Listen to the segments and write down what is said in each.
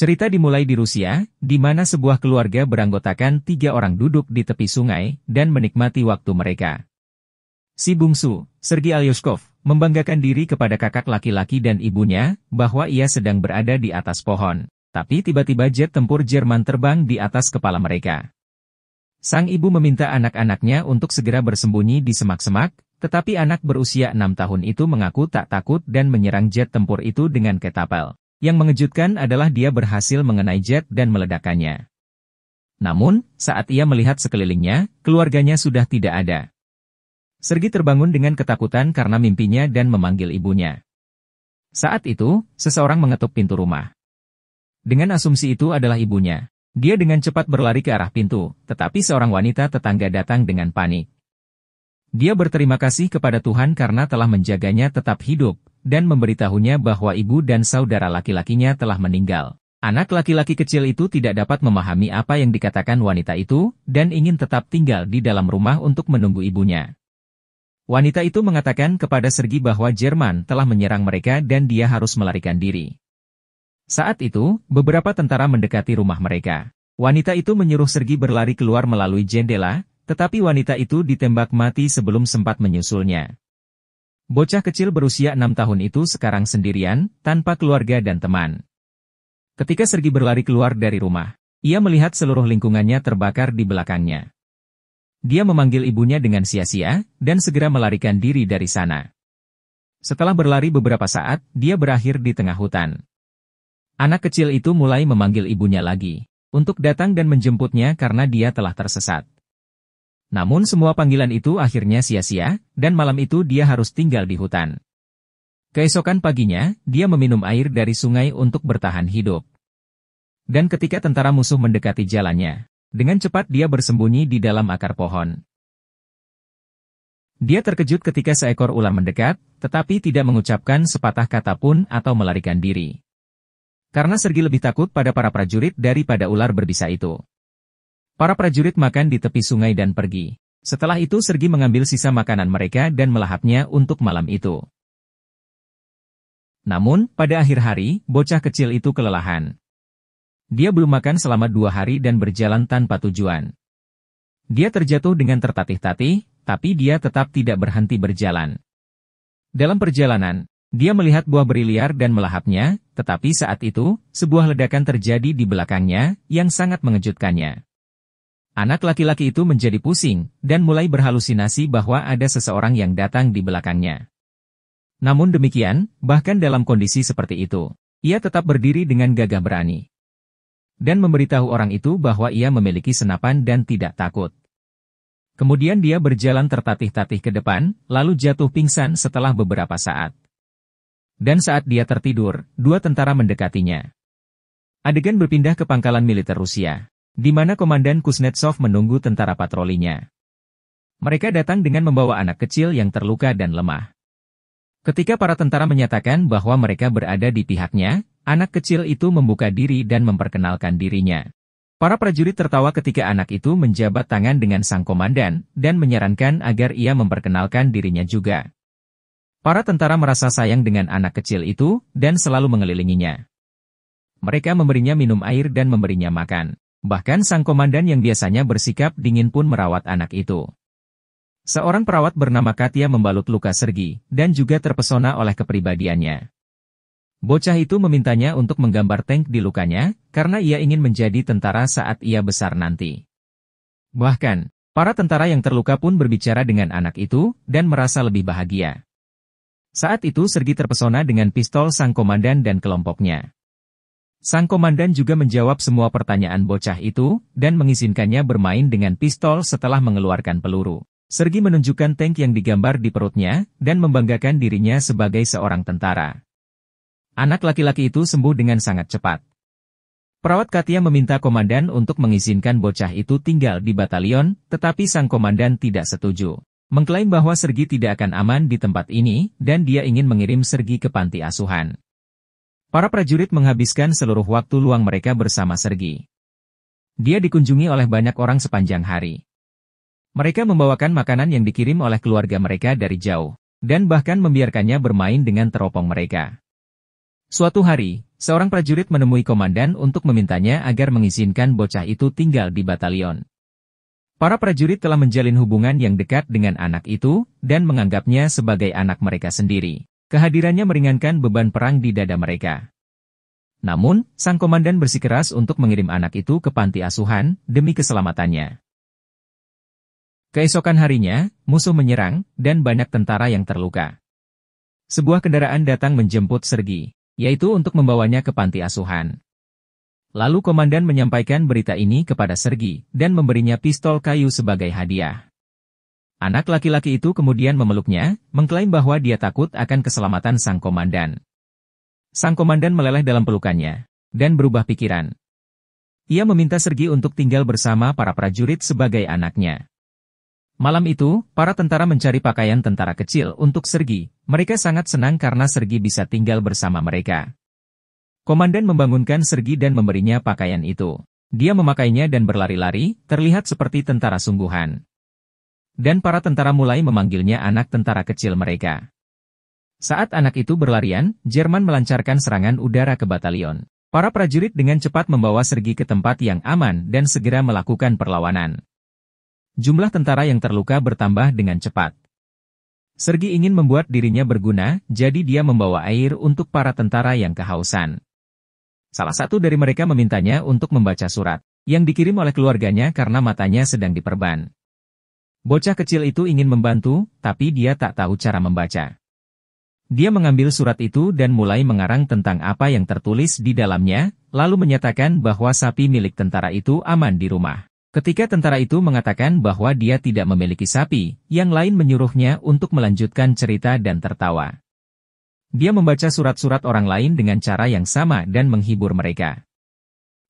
Cerita dimulai di Rusia, di mana sebuah keluarga beranggotakan 3 orang duduk di tepi sungai dan menikmati waktu mereka. Si bungsu, Sergei Alyoshkov, membanggakan diri kepada kakak laki-laki dan ibunya bahwa ia sedang berada di atas pohon. Tapi tiba-tiba jet tempur Jerman terbang di atas kepala mereka. Sang ibu meminta anak-anaknya untuk segera bersembunyi di semak-semak, tetapi anak berusia 6 tahun itu mengaku tak takut dan menyerang jet tempur itu dengan ketapel. Yang mengejutkan adalah dia berhasil mengenai jet dan meledakkannya. Namun, saat ia melihat sekelilingnya, keluarganya sudah tidak ada. Sergei terbangun dengan ketakutan karena mimpinya dan memanggil ibunya. Saat itu, seseorang mengetuk pintu rumah. Dengan asumsi itu adalah ibunya. Dia dengan cepat berlari ke arah pintu, tetapi seorang wanita tetangga datang dengan panik. Dia berterima kasih kepada Tuhan karena telah menjaganya tetap hidup, dan memberitahunya bahwa ibu dan saudara laki-lakinya telah meninggal. Anak laki-laki kecil itu tidak dapat memahami apa yang dikatakan wanita itu, dan ingin tetap tinggal di dalam rumah untuk menunggu ibunya. Wanita itu mengatakan kepada Sergei bahwa Jerman telah menyerang mereka dan dia harus melarikan diri. Saat itu, beberapa tentara mendekati rumah mereka. Wanita itu menyuruh Sergei berlari keluar melalui jendela, tetapi wanita itu ditembak mati sebelum sempat menyusulnya. Bocah kecil berusia 6 tahun itu sekarang sendirian, tanpa keluarga dan teman. Ketika Sergei berlari keluar dari rumah, ia melihat seluruh lingkungannya terbakar di belakangnya. Dia memanggil ibunya dengan sia-sia, dan segera melarikan diri dari sana. Setelah berlari beberapa saat, dia berakhir di tengah hutan. Anak kecil itu mulai memanggil ibunya lagi, untuk datang dan menjemputnya karena dia telah tersesat. Namun semua panggilan itu akhirnya sia-sia, dan malam itu dia harus tinggal di hutan. Keesokan paginya, dia meminum air dari sungai untuk bertahan hidup. Dan ketika tentara musuh mendekati jalannya, dengan cepat dia bersembunyi di dalam akar pohon. Dia terkejut ketika seekor ular mendekat, tetapi tidak mengucapkan sepatah kata pun atau melarikan diri. Karena Sergei lebih takut pada para prajurit daripada ular berbisa itu. Para prajurit makan di tepi sungai dan pergi. Setelah itu Sergei mengambil sisa makanan mereka dan melahapnya untuk malam itu. Namun, pada akhir hari, bocah kecil itu kelelahan. Dia belum makan selama 2 hari dan berjalan tanpa tujuan. Dia terjatuh dengan tertatih-tatih, tapi dia tetap tidak berhenti berjalan. Dalam perjalanan, dia melihat buah beri liar dan melahapnya, tetapi saat itu, sebuah ledakan terjadi di belakangnya, yang sangat mengejutkannya. Anak laki-laki itu menjadi pusing, dan mulai berhalusinasi bahwa ada seseorang yang datang di belakangnya. Namun demikian, bahkan dalam kondisi seperti itu, ia tetap berdiri dengan gagah berani. Dan memberitahu orang itu bahwa ia memiliki senapan dan tidak takut. Kemudian dia berjalan tertatih-tatih ke depan, lalu jatuh pingsan setelah beberapa saat. Dan saat dia tertidur, 2 tentara mendekatinya. Adegan berpindah ke pangkalan militer Rusia, di mana Komandan Kuznetsov menunggu tentara patrolinya. Mereka datang dengan membawa anak kecil yang terluka dan lemah. Ketika para tentara menyatakan bahwa mereka berada di pihaknya, anak kecil itu membuka diri dan memperkenalkan dirinya. Para prajurit tertawa ketika anak itu menjabat tangan dengan sang komandan, dan menyarankan agar ia memperkenalkan dirinya juga. Para tentara merasa sayang dengan anak kecil itu, dan selalu mengelilinginya. Mereka memberinya minum air dan memberinya makan. Bahkan sang komandan yang biasanya bersikap dingin pun merawat anak itu. Seorang perawat bernama Katya membalut luka Sergei, dan juga terpesona oleh kepribadiannya. Bocah itu memintanya untuk menggambar tank di lukanya, karena ia ingin menjadi tentara saat ia besar nanti. Bahkan, para tentara yang terluka pun berbicara dengan anak itu, dan merasa lebih bahagia. Saat itu Sergei terpesona dengan pistol sang komandan dan kelompoknya. Sang komandan juga menjawab semua pertanyaan bocah itu, dan mengizinkannya bermain dengan pistol setelah mengeluarkan peluru. Sergei menunjukkan tank yang digambar di perutnya, dan membanggakan dirinya sebagai seorang tentara. Anak laki-laki itu sembuh dengan sangat cepat. Perawat Katya meminta komandan untuk mengizinkan bocah itu tinggal di batalion, tetapi sang komandan tidak setuju. Mengklaim bahwa Sergei tidak akan aman di tempat ini, dan dia ingin mengirim Sergei ke panti asuhan. Para prajurit menghabiskan seluruh waktu luang mereka bersama Sergei. Dia dikunjungi oleh banyak orang sepanjang hari. Mereka membawakan makanan yang dikirim oleh keluarga mereka dari jauh, dan bahkan membiarkannya bermain dengan teropong mereka. Suatu hari, seorang prajurit menemui komandan untuk memintanya agar mengizinkan bocah itu tinggal di batalion. Para prajurit telah menjalin hubungan yang dekat dengan anak itu, dan menganggapnya sebagai anak mereka sendiri. Kehadirannya meringankan beban perang di dada mereka. Namun, sang komandan bersikeras untuk mengirim anak itu ke panti asuhan, demi keselamatannya. Keesokan harinya, musuh menyerang, dan banyak tentara yang terluka. Sebuah kendaraan datang menjemput Sergi, yaitu untuk membawanya ke panti asuhan. Lalu komandan menyampaikan berita ini kepada Sergi, dan memberinya pistol kayu sebagai hadiah. Anak laki-laki itu kemudian memeluknya, mengklaim bahwa dia takut akan keselamatan sang komandan. Sang komandan meleleh dalam pelukannya, dan berubah pikiran. Ia meminta Sergi untuk tinggal bersama para prajurit sebagai anaknya. Malam itu, para tentara mencari pakaian tentara kecil untuk Sergi. Mereka sangat senang karena Sergi bisa tinggal bersama mereka. Komandan membangunkan Sergi dan memberinya pakaian itu. Dia memakainya dan berlari-lari, terlihat seperti tentara sungguhan. Dan para tentara mulai memanggilnya anak tentara kecil mereka. Saat anak itu berlarian, Jerman melancarkan serangan udara ke batalion. Para prajurit dengan cepat membawa Sergi ke tempat yang aman dan segera melakukan perlawanan. Jumlah tentara yang terluka bertambah dengan cepat. Sergi ingin membuat dirinya berguna, jadi dia membawa air untuk para tentara yang kehausan. Salah satu dari mereka memintanya untuk membaca surat yang dikirim oleh keluarganya karena matanya sedang diperban. Bocah kecil itu ingin membantu, tapi dia tak tahu cara membaca. Dia mengambil surat itu dan mulai mengarang tentang apa yang tertulis di dalamnya, lalu menyatakan bahwa sapi milik tentara itu aman di rumah. Ketika tentara itu mengatakan bahwa dia tidak memiliki sapi, yang lain menyuruhnya untuk melanjutkan cerita dan tertawa. Dia membaca surat-surat orang lain dengan cara yang sama dan menghibur mereka.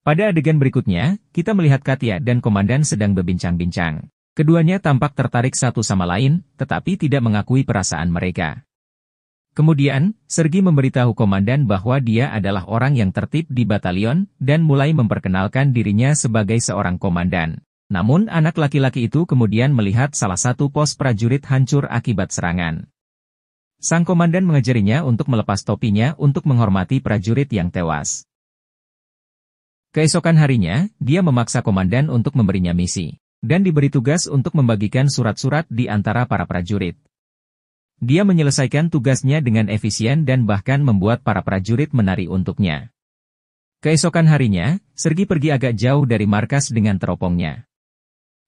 Pada adegan berikutnya, kita melihat Katya dan komandan sedang berbincang-bincang. Keduanya tampak tertarik satu sama lain, tetapi tidak mengakui perasaan mereka. Kemudian, Sergi memberitahu komandan bahwa dia adalah orang yang tertib di batalion, dan mulai memperkenalkan dirinya sebagai seorang komandan. Namun anak laki-laki itu kemudian melihat salah satu pos prajurit hancur akibat serangan. Sang komandan mengajarinya untuk melepas topinya untuk menghormati prajurit yang tewas. Keesokan harinya, dia memaksa komandan untuk memberinya misi, dan diberi tugas untuk membagikan surat-surat di antara para prajurit. Dia menyelesaikan tugasnya dengan efisien dan bahkan membuat para prajurit menari untuknya. Keesokan harinya, Sergi pergi agak jauh dari markas dengan teropongnya.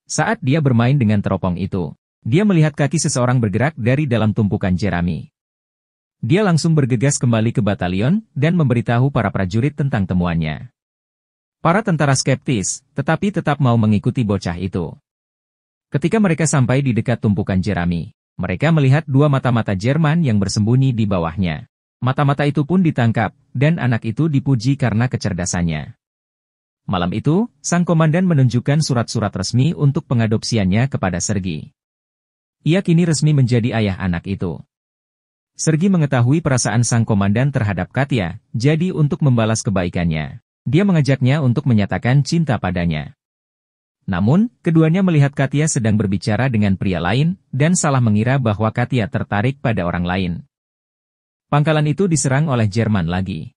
Saat dia bermain dengan teropong itu, dia melihat kaki seseorang bergerak dari dalam tumpukan jerami. Dia langsung bergegas kembali ke batalion dan memberitahu para prajurit tentang temuannya. Para tentara skeptis, tetapi tetap mau mengikuti bocah itu. Ketika mereka sampai di dekat tumpukan jerami, mereka melihat dua mata-mata Jerman yang bersembunyi di bawahnya. Mata-mata itu pun ditangkap, dan anak itu dipuji karena kecerdasannya. Malam itu, sang komandan menunjukkan surat-surat resmi untuk pengadopsiannya kepada Sergi. Ia kini resmi menjadi ayah anak itu. Sergi mengetahui perasaan sang komandan terhadap Katya, jadi untuk membalas kebaikannya, dia mengajaknya untuk menyatakan cinta padanya. Namun, keduanya melihat Katya sedang berbicara dengan pria lain, dan salah mengira bahwa Katya tertarik pada orang lain. Pangkalan itu diserang oleh Jerman lagi.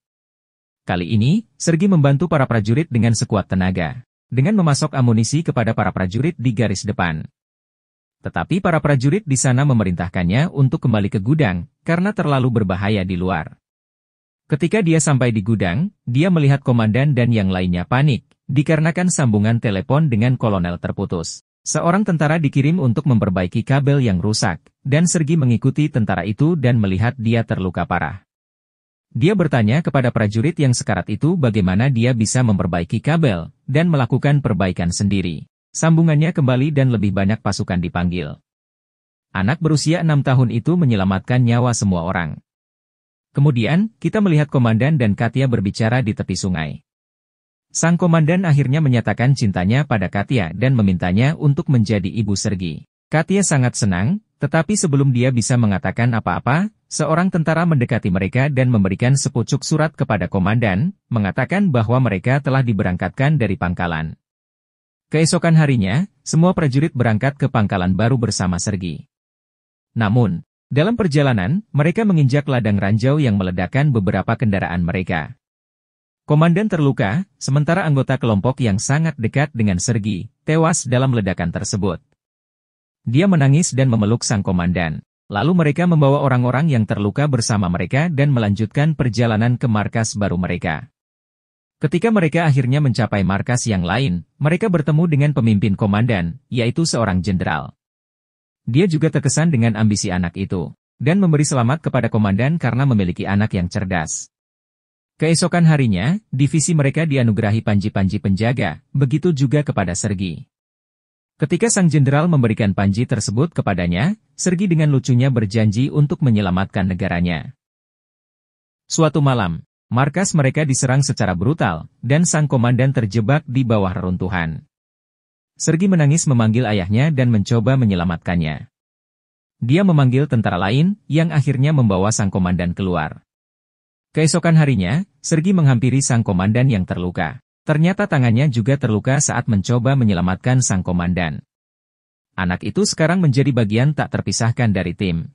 Kali ini, Sergi membantu para prajurit dengan sekuat tenaga, dengan memasok amunisi kepada para prajurit di garis depan. Tetapi para prajurit di sana memerintahkannya untuk kembali ke gudang, karena terlalu berbahaya di luar. Ketika dia sampai di gudang, dia melihat komandan dan yang lainnya panik, dikarenakan sambungan telepon dengan kolonel terputus. Seorang tentara dikirim untuk memperbaiki kabel yang rusak, dan Sergi mengikuti tentara itu dan melihat dia terluka parah. Dia bertanya kepada prajurit yang sekarat itu bagaimana dia bisa memperbaiki kabel, dan melakukan perbaikan sendiri. Sambungannya kembali dan lebih banyak pasukan dipanggil. Anak berusia 6 tahun itu menyelamatkan nyawa semua orang. Kemudian, kita melihat komandan dan Katya berbicara di tepi sungai. Sang komandan akhirnya menyatakan cintanya pada Katya dan memintanya untuk menjadi ibu Sergi. Katya sangat senang, tetapi sebelum dia bisa mengatakan apa-apa, seorang tentara mendekati mereka dan memberikan sepucuk surat kepada komandan, mengatakan bahwa mereka telah diberangkatkan dari pangkalan. Keesokan harinya, semua prajurit berangkat ke pangkalan baru bersama Sergi. Namun, Dalam perjalanan, mereka menginjak ladang ranjau yang meledakkan beberapa kendaraan mereka. Komandan terluka, sementara anggota kelompok yang sangat dekat dengan Sergi, tewas dalam ledakan tersebut. Dia menangis dan memeluk sang komandan. Lalu mereka membawa orang-orang yang terluka bersama mereka dan melanjutkan perjalanan ke markas baru mereka. Ketika mereka akhirnya mencapai markas yang lain, mereka bertemu dengan pemimpin komandan, yaitu seorang jenderal. Dia juga terkesan dengan ambisi anak itu, dan memberi selamat kepada komandan karena memiliki anak yang cerdas. Keesokan harinya, divisi mereka dianugerahi panji-panji penjaga, begitu juga kepada Sergi. Ketika sang jenderal memberikan panji tersebut kepadanya, Sergi dengan lucunya berjanji untuk menyelamatkan negaranya. Suatu malam, markas mereka diserang secara brutal, dan sang komandan terjebak di bawah reruntuhan. Sergi menangis memanggil ayahnya dan mencoba menyelamatkannya. Dia memanggil tentara lain, yang akhirnya membawa sang komandan keluar. Keesokan harinya, Sergi menghampiri sang komandan yang terluka. Ternyata tangannya juga terluka saat mencoba menyelamatkan sang komandan. Anak itu sekarang menjadi bagian tak terpisahkan dari tim.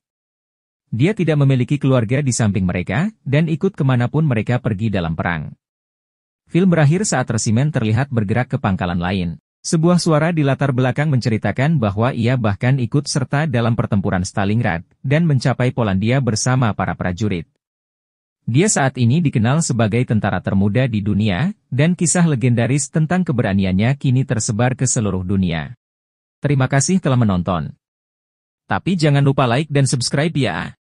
Dia tidak memiliki keluarga di samping mereka, dan ikut kemanapun mereka pergi dalam perang. Film berakhir saat resimen terlihat bergerak ke pangkalan lain. Sebuah suara di latar belakang menceritakan bahwa ia bahkan ikut serta dalam pertempuran Stalingrad, dan mencapai Polandia bersama para prajurit. Dia saat ini dikenal sebagai tentara termuda di dunia, dan kisah legendaris tentang keberaniannya kini tersebar ke seluruh dunia. Terima kasih telah menonton. Tapi jangan lupa like dan subscribe ya.